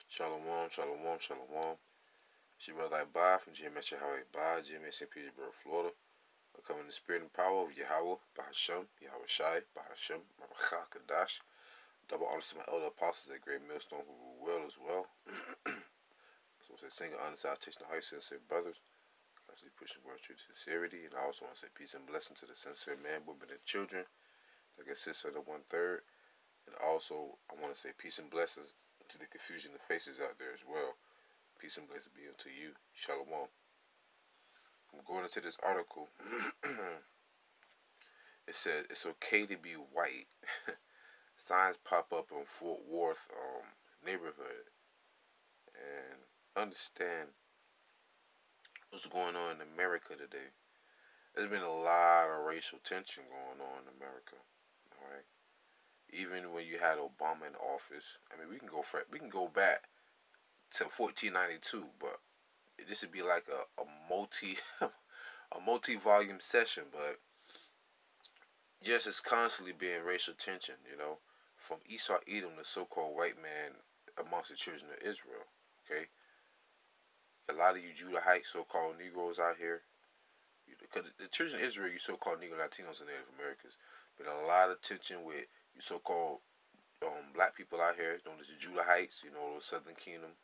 Shalom, shalom, shalom. It's your brother AHBAD from GMS YAHAWAH, GMS St. Petersburg, Florida. I come in the spirit and power of YAHAWAH, SHAM, YAHAWASHI, SHAM, Kadash. Double honors to my elder apostles at Great Millstone who rule well as well. So I say single honor salutation to high sincere brothers. Constantly pushing word truth sincerity. And I also want to say peace and blessing to the sincere man, women, and children that consists of the 1/3. And also I want to say peace and blessings to the confusion of faces out there as well. Peace and blessings be unto you. Shalom. I'm going into this article. It said it's okay to be white. Signs pop up in Fort Worth neighborhood. And understand what's going on in America today. There's been a lot of racial tension going on in America. Alright. Even when you had Obama in office. I mean we can go back to 1492, but this would be like a multi-volume session, but just it's constantly being racial tension, from Esau Edom, the so-called white man amongst the children of Israel. Okay, a lot of you Judahites, so-called Negroes out here, because the children of Israel, you so-called Negro, Latinos, and Native Americans, been a lot of tension with you so-called black people out here, known as the Judahites, the Southern Kingdom,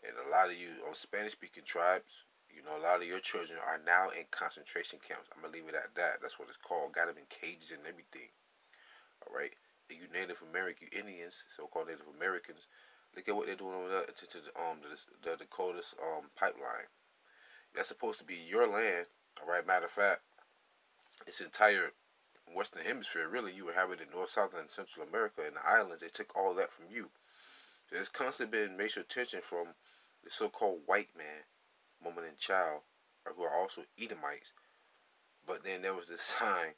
and a lot of you Spanish-speaking tribes, a lot of your children are now in concentration camps. I'm going to leave it at that. That's what it's called. Got them in cages and everything. All right? And you Native American, you Indians, so-called Native Americans, look at what they're doing over there to the Dakota's pipeline. That's supposed to be your land. All right? Matter of fact, this entire Western Hemisphere, really, you inhabit in North, South, and Central America and the islands. They took all that from you. So there's constantly been racial tension from the so-called white man, woman, and child, who are also Edomites. But then there was this sign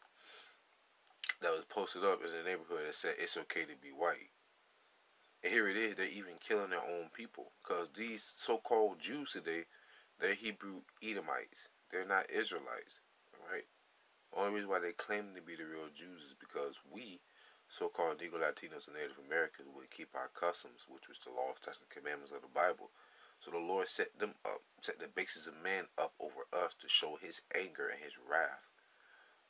that was posted up in the neighborhood that said it's okay to be white. And here it is, they're even killing their own people. Because these so-called Jews today, they're Hebrew Edomites. They're not Israelites. Alright? The only reason why they claim to be the real Jews is because we, so-called Negro, Latinos, and Native Americans, would keep our customs, which was the laws, statutes, and commandments of the Bible. So the Lord set them up, set the basis of man up over us to show his anger and his wrath.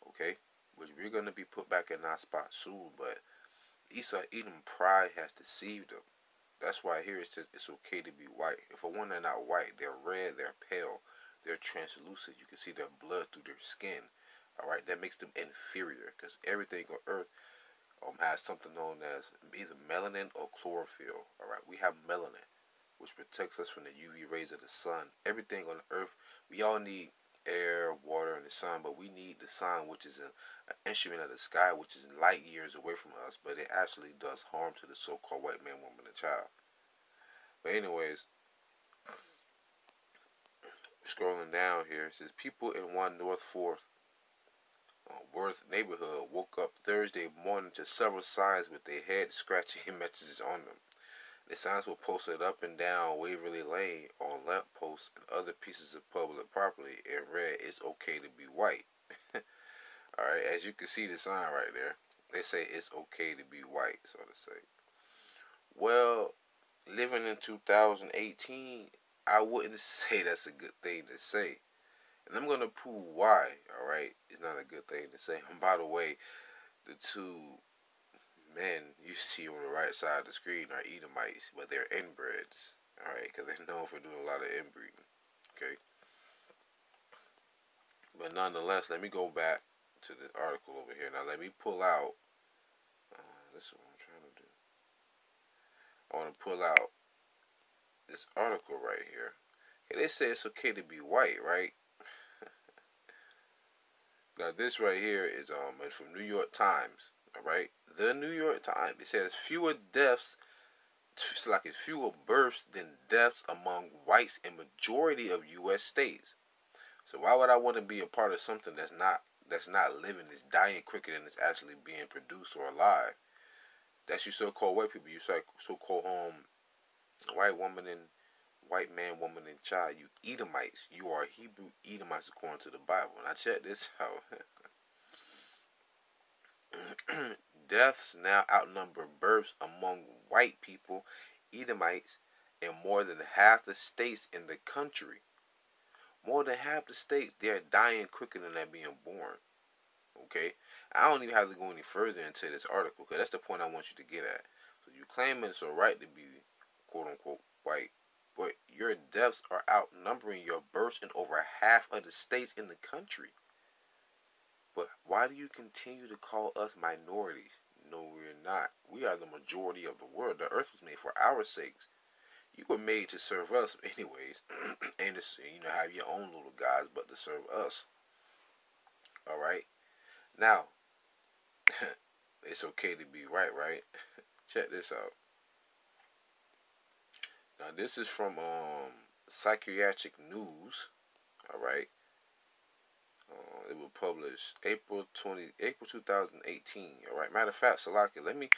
Okay? Which we're going to be put back in our spot soon, but Esau Edom pride has deceived them. That's why here it says it's okay to be white. And for one, they're not white. They're red, they're pale, they're translucent. You can see their blood through their skin. Alright? That makes them inferior, because everything on earth has something known as either melanin or chlorophyll. Alright? We have melanin, which protects us from the UV rays of the sun. Everything on earth, we all need air, water, and the sun, but we need the sun, which is an instrument of the sky, which is light years away from us, but it actually does harm to the so-called white man, woman, and child. But anyways, scrolling down here, it says people in 1 North 4th Worth neighborhood woke up Thursday morning to several signs with their head scratching messages on them. The signs were posted up and down Waverly Lane on lampposts and other pieces of public property and read, "It's okay to be white." Alright, as you can see the sign right there, they say it's okay to be white, so to say. Well, living in 2018, I wouldn't say that's a good thing to say. And I'm going to prove why, alright, it's not a good thing to say. And by the way, the two men you see on the right side of the screen are Edomites, but they're inbreds, alright, because they're known for doing a lot of inbreeding, okay? But nonetheless, let me go back to the article over here. Now, let me pull out, this is what I'm trying to do. I want to pull out this article right here. Okay, they say it's okay to be white, right? Now, this right here is from New York Times, alright? The New York Times. It says fewer deaths, it's like it's fewer births than deaths among whites in majority of U.S. states. So why would I want to be a part of something that's not living, that's dying quicker than it's actually being produced or alive? That's you so-called white people. You so-called white woman and white man, woman, and child. You Edomites. You are Hebrew Edomites according to the Bible. And I checked this out. Deaths now outnumber births among white people Edomites in more than half the states in the country. More than half the states, they're dying quicker than they're being born. Okay? I don't even have to go any further into this article because that's the point I want you to get at. So you claiming it's alright to be quote unquote white, but your deaths are outnumbering your births in over half of the states in the country. But why do you continue to call us minorities? No, we're not. We are the majority of the world. The earth was made for our sakes. You were made to serve us anyways. And to, have your own little guys, but to serve us. Alright? Now, it's okay to be right? Check this out. Now, this is from Psychiatric News. Alright? It was published April 2018. All right. Matter of fact, Salaki, let me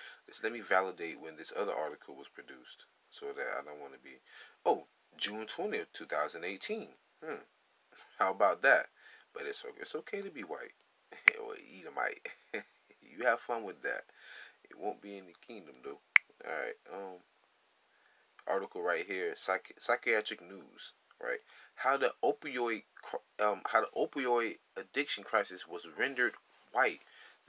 validate when this other article was produced, so that I don't want to be. Oh, June 20th, 2018. How about that? But it's okay to be white or Edomite. You have fun with that. It won't be in the kingdom though. All right. Article right here, Psychiatric News. Right. How the opioid addiction crisis was rendered white.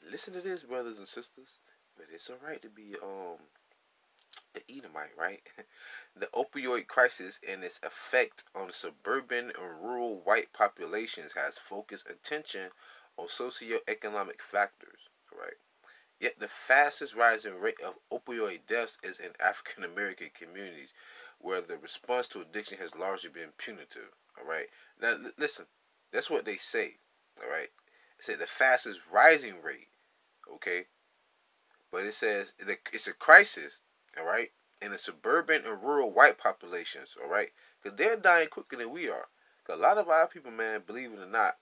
Listen to this, brothers and sisters. But it's alright to be an Edomite, right? The opioid crisis and its effect on suburban and rural white populations has focused attention on socioeconomic factors, right? Yet the fastest rising rate of opioid deaths is in African American communities, where the response to addiction has largely been punitive. All right. Now listen, that's what they say. All right. It said the fastest rising rate. Okay. But it says it's a crisis. All right. In the suburban and rural white populations. All right. Because they're dying quicker than we are. Because a lot of our people, man, believe it or not,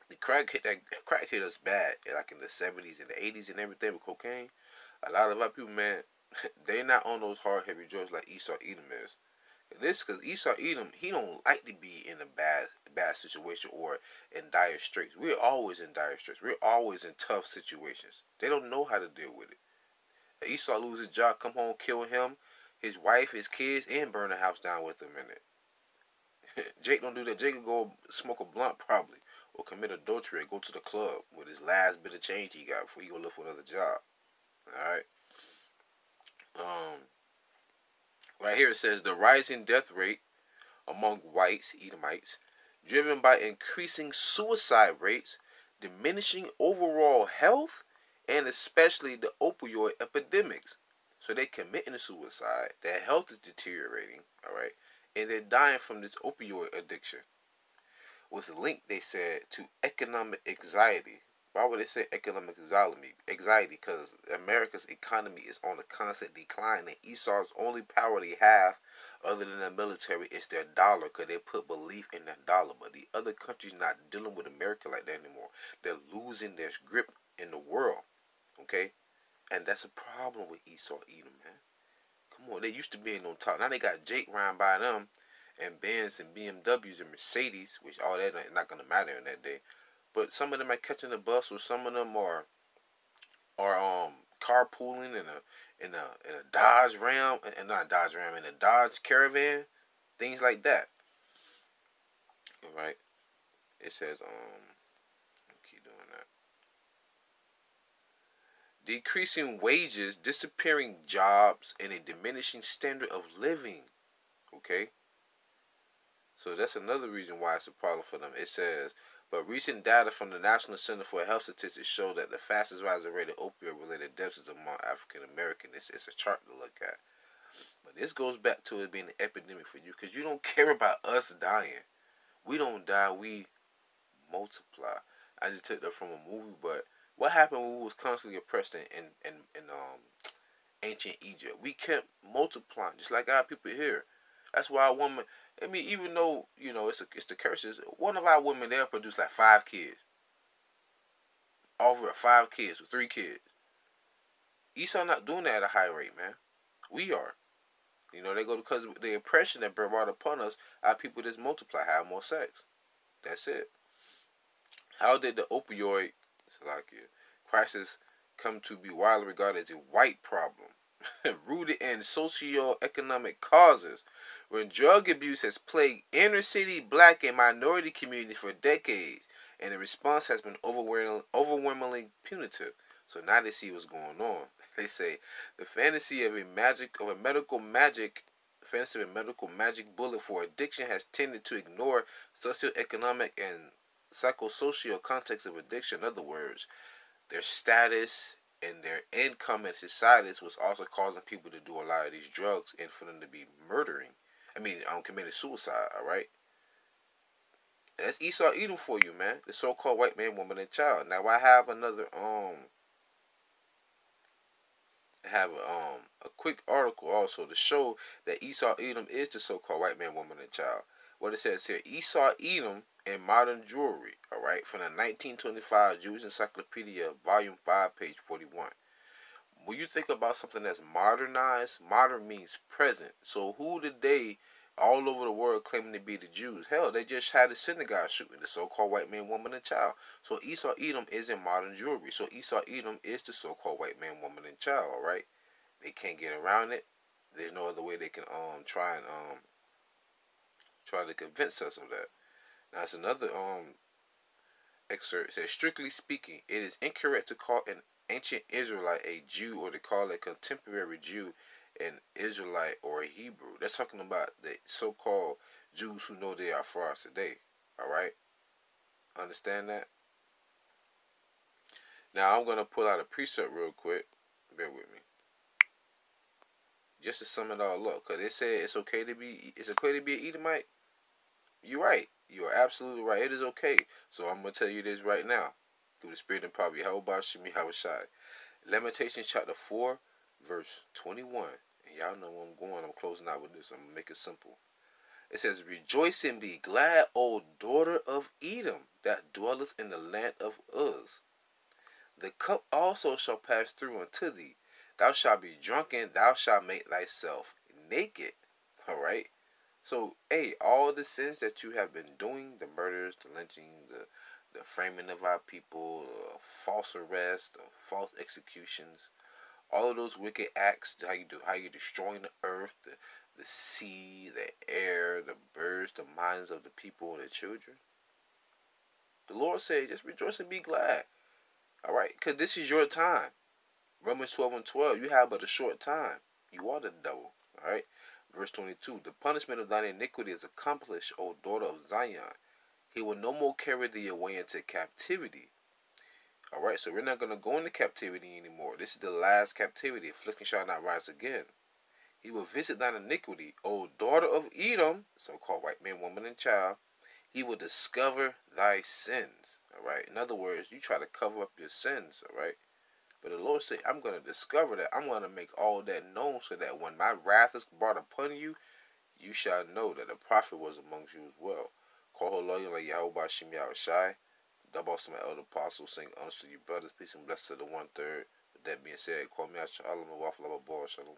the crack hit us bad, like in the 70s and the 80s and everything with cocaine. A lot of our people, man, they not on those hard heavy drugs like Esau Edom is. This because Esau Edom, he don't like to be in a bad situation or in dire straits. We're always in dire straits. We're always in tough situations. They don't know how to deal with it. Esau lose his job, come home, kill him, his wife, his kids, and burn the house down with him in it. Jake don't do that. Jake will go smoke a blunt probably, or commit adultery, or go to the club with his last bit of change he got before he go look for another job. All right. Right here it says the rising death rate among whites, Edomites, driven by increasing suicide rates, diminishing overall health, and especially the opioid epidemics. So they're committing suicide, their health is deteriorating, all right, and they're dying from this opioid addiction. Was linked, they said, to economic anxiety. Why would they say economic anxiety? Because America's economy is on a constant decline, and Esau's only power they have, other than the military, is their dollar, because they put belief in that dollar. But the other countries not dealing with America like that anymore. They're losing their grip in the world, okay? And that's a problem with Esau Edom, man. Come on, they used to be on top. Now they got Jake riding by them, and Benz and BMWs and Mercedes, which all that is not going to matter in that day. But some of them are catching the bus, or some of them are carpooling in a Dodge Ram, and not a Dodge Ram, in a Dodge Caravan, things like that. All right. It says keep doing that. Decreasing wages, disappearing jobs, and a diminishing standard of living. Okay. So that's another reason why it's a problem for them. It says, but recent data from the National Center for Health Statistics show that the fastest rising rate of opioid-related deaths is among African Americans. It's a chart to look at. But this goes back to it being an epidemic for you, because you don't care about us dying. We don't die, we multiply. I just took that from a movie, but what happened when we was constantly oppressed in ancient Egypt? We kept multiplying, just like our people here. That's why a woman, I mean, even though, it's the curses, one of our women, they'll produce like 5 kids. Over 5 kids, or 3 kids. Esau not doing that at a high rate, man. We are. They go because of the oppression that brought upon us, our people just multiply, have more sex. That's it. How did the opioid crisis come to be widely regarded as a white problem? rooted in socio-economic causes. When drug abuse has plagued inner city black and minority communities for decades, and the response has been overwhelmingly punitive. So now they see what's going on. They say the fantasy of a medical magic bullet for addiction has tended to ignore socioeconomic and psychosocial context of addiction. In other words, their status and their income in society was also causing people to do a lot of these drugs and for them to be murdering. Committing suicide. All right, that's Esau Edom for you, man. The so-called white man, woman, and child. Now I have another a quick article also to show that Esau Edom is the so-called white man, woman, and child. What it says here: Esau Edom and modern jewelry. All right, from the 1925 Jewish Encyclopedia, Volume 5, page 41. When you think about something that's modernized, modern means present. So who today all over the world claiming to be the Jews? Hell, they just had a synagogue shooting, the so-called white man, woman, and child. So Esau Edom is in modern jewelry. So Esau Edom is the so-called white man, woman, and child. All right, they can't get around it. There's no other way they can try to convince us of that. Now it's another excerpt. It says, strictly speaking, it is incorrect to call an ancient Israelite a Jew or to call a contemporary Jew an Israelite or a Hebrew. They're talking about the so-called Jews who know they are for us today. All right, understand that? Now I'm gonna pull out a precept real quick. Bear with me, just to sum it all up, because they say it's okay to be an Edomite. You're right. You are absolutely right. It is okay. So I'm gonna tell you this right now, through the Spirit and power of YAHAWASHI. Lamentations chapter 4, verse 21. And y'all know where I'm going. I'm closing out with this. I'm gonna make it simple. It says, rejoice and be glad, O daughter of Edom, that dwelleth in the land of Uz. The cup also shall pass through unto thee. Thou shalt be drunken, thou shalt make thyself naked. All right. So, hey, all the sins that you have been doing, the murders, the lynching, the framing of our people, false arrests, false executions, all of those wicked acts, how you destroying the earth, the sea, the air, the birds, the minds of the people and the children. The Lord said, just rejoice and be glad. All right, because this is your time. Romans 12:12, you have but a short time. You are the devil. All right. Verse 22, the punishment of thine iniquity is accomplished, O daughter of Zion. He will no more carry thee away into captivity. All right, so we're not going to go into captivity anymore. This is the last captivity. Affliction shall not rise again. He will visit thine iniquity, O daughter of Edom, so-called white man, woman, and child. He will discover thy sins. All right. In other words, you try to cover up your sins. All right. But the Lord said, I'm going to discover that. I'm going to make all that known so that when my wrath is brought upon you, you shall know that the prophet was amongst you as well. Call her loyal like YAHAWASHI. Double also my elder apostles, sing honors to you brothers, peace and blessings to the 1/3. With that being said, call me out, Shalom, Shalom.